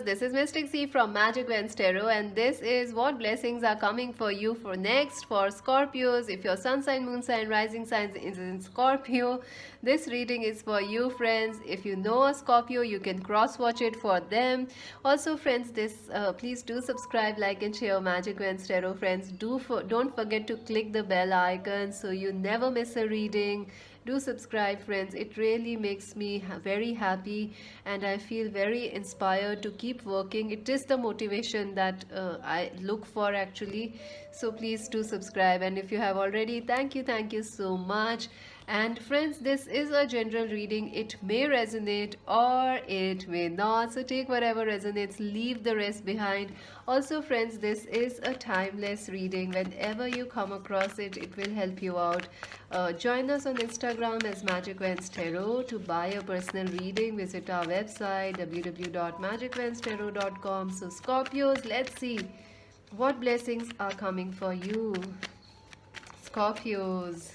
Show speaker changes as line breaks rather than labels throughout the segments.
Scorpios, this is Mystic C from Magic Vents Tarot, and this is what blessings are coming for you for next for Scorpios. If your sun sign, moon sign, rising sign is in Scorpio, this reading is for you, friends. If you know a Scorpio, you can cross watch it for them. Also, friends, please do subscribe, like, and share Magic Vents Tarot, friends. Don't forget to click the bell icon so you never miss a reading. Do subscribe, friends. It really makes me very happy, and I feel very inspired to keep working. It is the motivation that I look for, actually. So please do subscribe, and if you have already, thank you so much. And friends, this is a general reading. It may resonate or it may not, so take whatever resonates, leave the rest behind. Also, friends, this is a timeless reading. Whenever you come across it, it will help you out. Join us on Instagram as Magic Vents Tarot. To buy a personal reading, visit our website www.magicventstarot.com. So Scorpios, let's see what blessings are coming for you. Scorpios,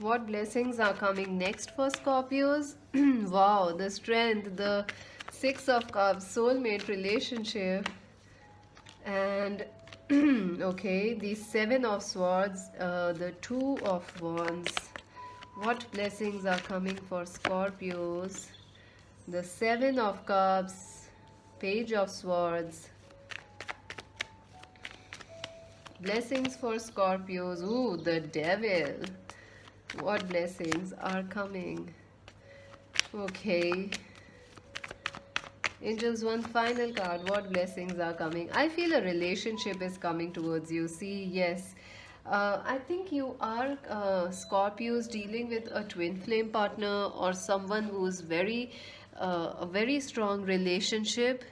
what blessings are coming next for Scorpios? Wow, the strength, the Six of Cups, soulmate relationship, and okay, the Seven of Swords, the Two of Wands. What blessings are coming for Scorpios? The Seven of Cups, Page of Swords. Blessings for Scorpios. Ooh, the Devil. What blessings are coming? Okay. Angels, one final card. What blessings are coming? I feel a relationship is coming towards you. See, yes. I think you are Scorpios dealing with a twin flame partner or someone who's a very strong relationship.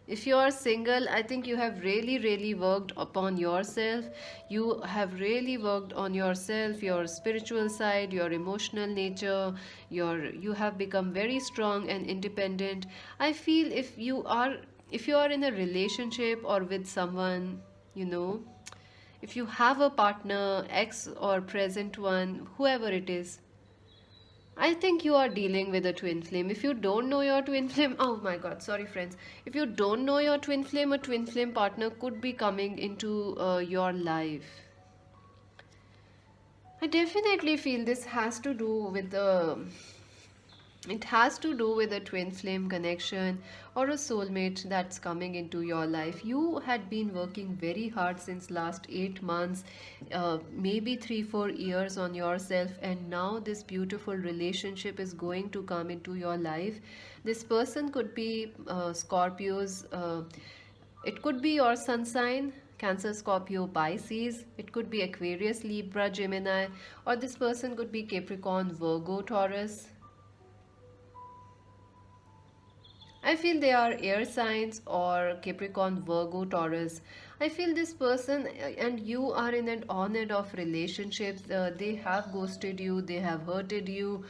If you are single, I think you have really worked upon yourself. You have really worked on yourself, your spiritual side, your emotional nature. You have become very strong and independent. I feel if you are in a relationship or with someone, you know, if you have a partner, ex or present one, whoever it is, I think you are dealing with a twin flame. If you don't know your twin flame, oh my god, sorry friends. If you don't know your twin flame, a twin flame partner could be coming into your life. I definitely feel this has to do with it has to do with a twin flame connection or a soulmate that's coming into your life. You had been working very hard since last 8 months, maybe 3-4 years on yourself, and now this beautiful relationship is going to come into your life. This person could be Scorpios. It could be your sun sign, Cancer, Scorpio, Pisces. It could be Aquarius, Libra, Gemini, or this person could be Capricorn, Virgo, Taurus. I feel they are air signs or Capricorn, Virgo, Taurus. I feel this person and you are in an on and off relationships. They have ghosted you, they have hurted you.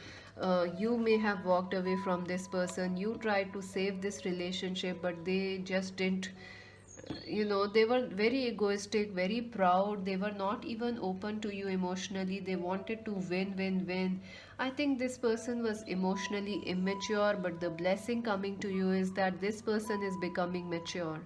You may have walked away from this person. You tried to save this relationship, but they just didn't. They were very egoistic, very proud. They were not even open to you emotionally. They wanted to win. I think this person was emotionally immature, but the blessing coming to you is that this person is becoming mature.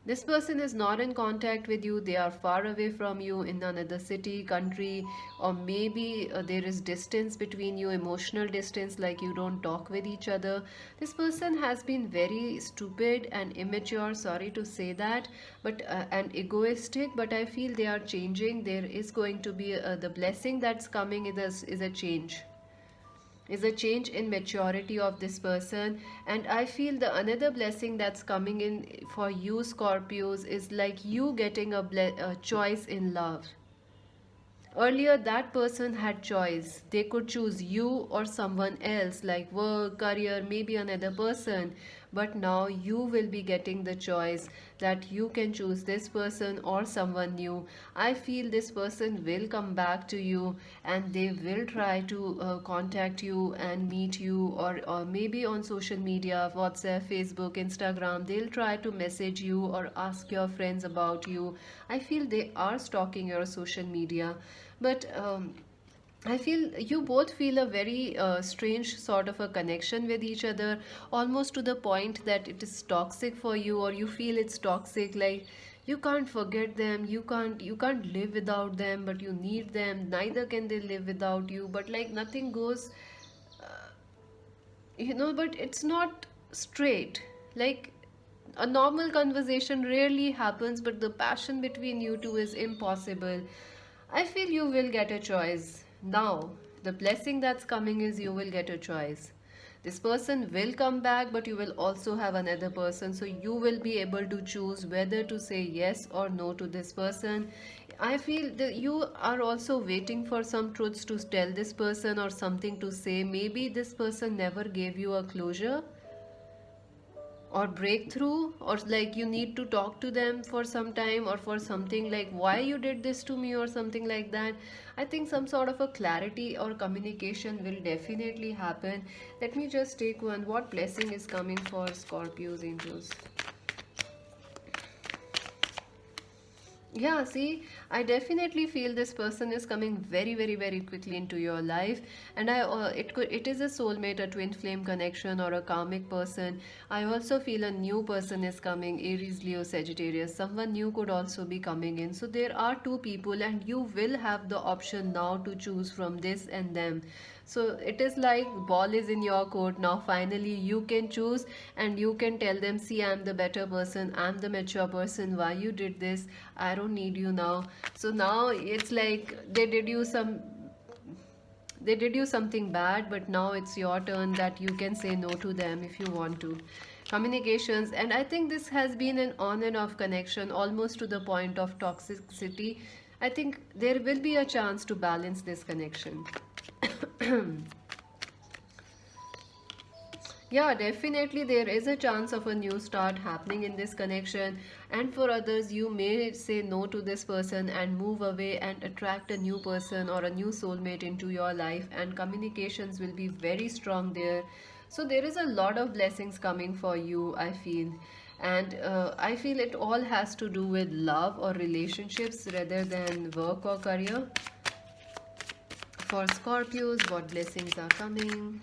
This person is not in contact with you. They are far away from you in another city, country, or maybe there is distance between you, emotional distance, like you don't talk with each other. This person has been very stupid and immature, sorry to say that, but and egoistic, but I feel they are changing. There is going to be the blessing that's coming is a change, is a change in maturity of this person. And I feel the another blessing that's coming in for you Scorpios is like you getting a choice in love. Earlier, that person had choice. They could choose you or someone else, like work, career, maybe another person. But now you will be getting the choice that you can choose this person or someone new. I feel this person will come back to you and they will try to contact you and meet you, or maybe on social media, WhatsApp, Facebook, Instagram. They'll try to message you or ask your friends about you. I feel they are stalking your social media. But I feel you both feel a very strange sort of a connection with each other, almost to the point that it is toxic for you, or you feel it's toxic. Like you can't forget them, you can't live without them, but you need them. Neither can they live without you. But like nothing goes, but it's not straight. Like a normal conversation rarely happens, but the passion between you two is impossible. I feel you will get a choice. Now, the blessing that's coming is you will get a choice. This person will come back, but you will also have another person, so you will be able to choose whether to say yes or no to this person. I feel that you are also waiting for some truths to tell this person or something to say. Maybe this person never gave you a closure or breakthrough, or like you need to talk to them for some time or for something, like why you did this to me or something like that. I think some sort of a clarity or communication will definitely happen. Let me just take one. What blessing is coming for Scorpios, angels? Yeah, see, I definitely feel this person is coming very, very, very quickly into your life, and it is a soulmate, a twin flame connection, or a karmic person. I also feel a new person is coming, Aries, Leo, Sagittarius. Someone new could also be coming in. So there are two people, and you will have the option now to choose from this and them. So it is like ball is in your court now. Finally you can choose, and you can tell them, see, I'm the better person, I'm the mature person, why you did this, I don't need you now. So now it's like they did you something bad, but now it's your turn that you can say no to them if you want to. Communications, and I think this has been an on and off connection, almost to the point of toxicity. I think there will be a chance to balance this connection. Yeah, definitely there is a chance of a new start happening in this connection. And for others, you may say no to this person and move away and attract a new person or a new soulmate into your life, and communications will be very strong there. So there is a lot of blessings coming for you, I feel. And I feel it all has to do with love or relationships rather than work or career. For Scorpios, what blessings are coming?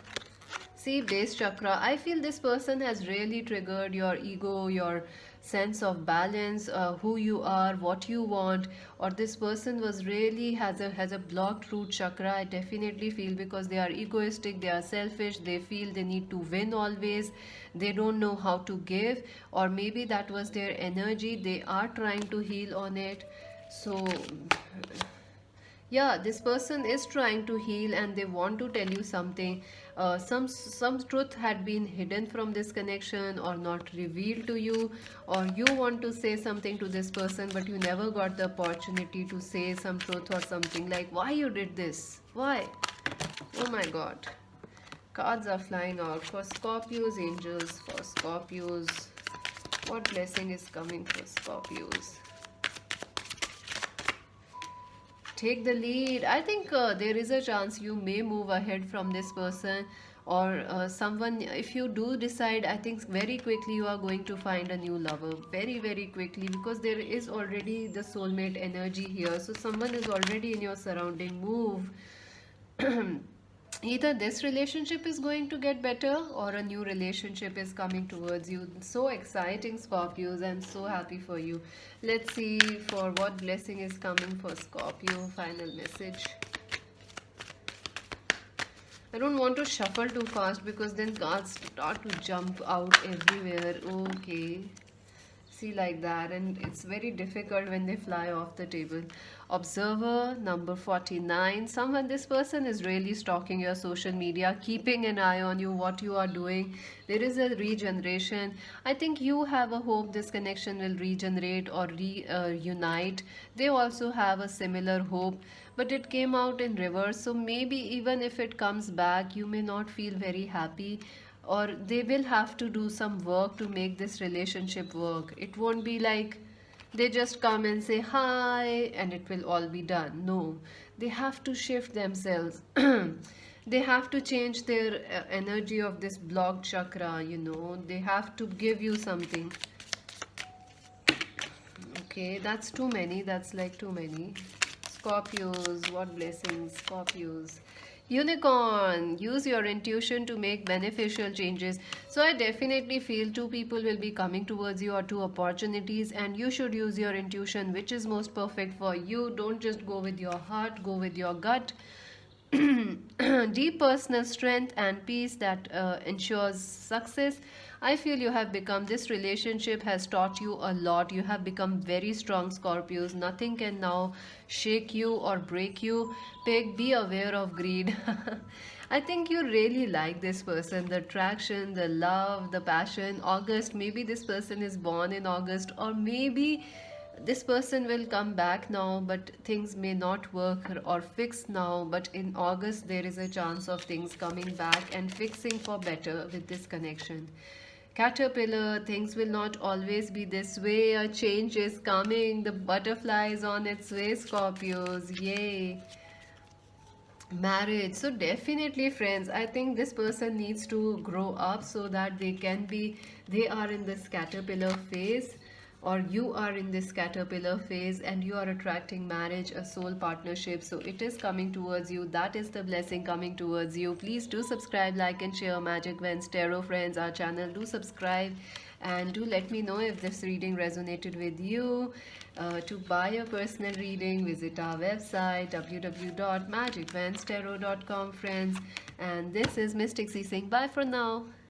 See, base chakra. I feel this person has really triggered your ego, your sense of balance, who you are, what you want, or this person was really has a blocked root chakra. I definitely feel, because they are egoistic, they are selfish, they feel they need to win always, they don't know how to give, or maybe that was their energy. They are trying to heal on it. So yeah, this person is trying to heal, and they want to tell you something. Some truth had been hidden from this connection or not revealed to you, or you want to say something to this person, but you never got the opportunity to say some truth or something, like why you did this, why. Oh my god, cards are flying out for Scorpios, angels. For Scorpios, what blessing is coming for Scorpios? Take the lead. I think there is a chance you may move ahead from this person, or someone. If you do decide, I think very quickly you are going to find a new lover, very, very quickly, because there is already the soulmate energy here. So someone is already in your surrounding. Move. Either this relationship is going to get better, or a new relationship is coming towards you. So exciting, Scorpios. I'm so happy for you. Let's see for what blessing is coming for Scorpio. Final message. I don't want to shuffle too fast, because then cards start to jump out everywhere. Okay, see, like that, and it's very difficult when they fly off the table. Observer number 49. Someone, this person is really stalking your social media, keeping an eye on you, what you are doing. There is a regeneration. I think you have a hope this connection will regenerate or reunite. They also have a similar hope, but it came out in reverse. So maybe even if it comes back, you may not feel very happy, or they will have to do some work to make this relationship work. It won't be like they just come and say hi and it will all be done. No, they have to shift themselves. They have to change their energy of this blocked chakra. They have to give you something. Okay, that's too many. That's like too many. Scorpios, what blessings, Scorpios. Unicorn, use your intuition to make beneficial changes. So I definitely feel two people will be coming towards you, or two opportunities, and you should use your intuition, which is most perfect for you. Don't just go with your heart, go with your gut. Deep personal strength and peace that ensures success. I feel you have become, this relationship has taught you a lot. You have become very strong, Scorpios. Nothing can now shake you or break you. Pig, be aware of greed. I think you really like this person. The attraction, the love, the passion. August, maybe this person is born in August, or maybe this person will come back now, but things may not work or fix now. But in August, there is a chance of things coming back and fixing for better with this connection. Caterpillar, things will not always be this way. A change is coming. The butterfly is on its way, Scorpios. Yay. Marriage. So definitely, friends, I think this person needs to grow up so that they can be, they are in this caterpillar phase, or you are in this caterpillar phase, and you are attracting marriage, a soul partnership. So it is coming towards you. That is the blessing coming towards you. Please do subscribe, like and share. Magic Vents Tarot, friends, our channel. Do subscribe and do let me know if this reading resonated with you. To buy a personal reading, visit our website www.magicventstarot.com, friends. And this is Mystic C saying bye for now.